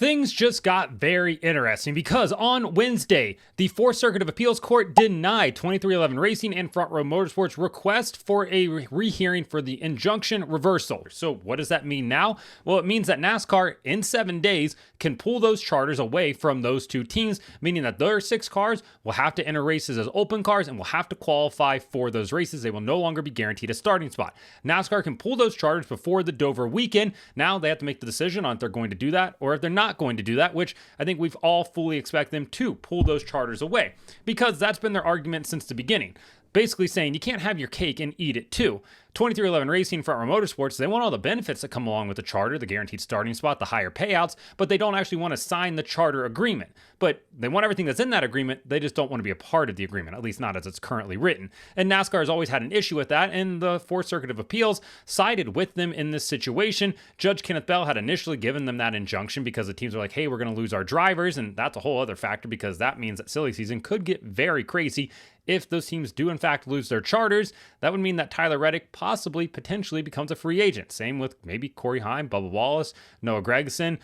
Things just got very interesting because on Wednesday, the Fourth Circuit of Appeals Court denied 2311 Racing and Front Row Motorsports' request for a rehearing for the injunction reversal. So what does that mean now? Well, it means that NASCAR in 7 days can pull those charters away from those two teams, meaning that their 6 cars will have to enter races as open cars and will have to qualify for those races. They will no longer be guaranteed a starting spot. NASCAR can pull those charters before the Dover weekend. Now they have to make the decision on if they're going to do that or if they're not going to do that, which I think we've all fully expect them to pull those charters away, because that's been their argument since the beginning. Basically saying you can't have your cake and eat it too. 2311 Racing, Front Row Motorsports, they want all the benefits that come along with the charter, the guaranteed starting spot, the higher payouts, but they don't actually want to sign the charter agreement. But they want everything that's in that agreement, they just don't want to be a part of the agreement, at least not as it's currently written. And NASCAR has always had an issue with that, and the Fourth Circuit of Appeals sided with them in this situation. Judge Kenneth Bell had initially given them that injunction because the teams were like, hey, we're going to lose our drivers, and that's a whole other factor because that means that silly season could get very crazy. If those teams do in fact lose their charters, that would mean that Tyler Reddick potentially becomes a free agent. Same with maybe Corey Heim, Bubba Wallace, Noah Gragson,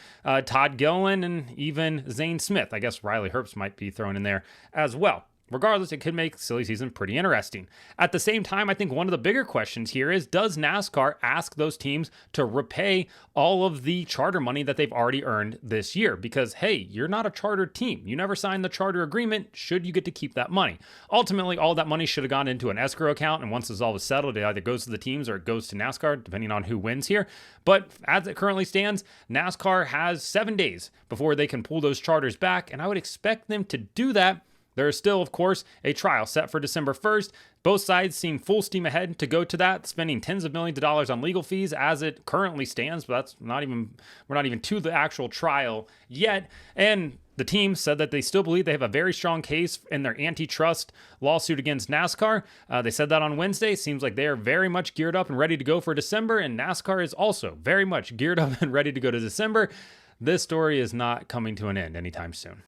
Todd Gilliland, and even Zane Smith. I guess Riley Herbst might be thrown in there as well. Regardless, it could make silly season pretty interesting. At the same time, I think one of the bigger questions here is, does NASCAR ask those teams to repay all of the charter money that they've already earned this year? Because, hey, you're not a charter team. You never signed the charter agreement. Should you get to keep that money? Ultimately, all that money should have gone into an escrow account, and once this all is settled, it either goes to the teams or it goes to NASCAR, depending on who wins here. But as it currently stands, NASCAR has 7 days before they can pull those charters back, and I would expect them to do that. There is still, of course, a trial set for December 1st. Both sides seem full steam ahead to go to that, spending tens of millions of dollars on legal fees as it currently stands, but we're not even to the actual trial yet. And the team said that they still believe they have a very strong case in their antitrust lawsuit against NASCAR. They said that on Wednesday. Seems like they are very much geared up and ready to go for December, and NASCAR is also very much geared up and ready to go to December. This story is not coming to an end anytime soon.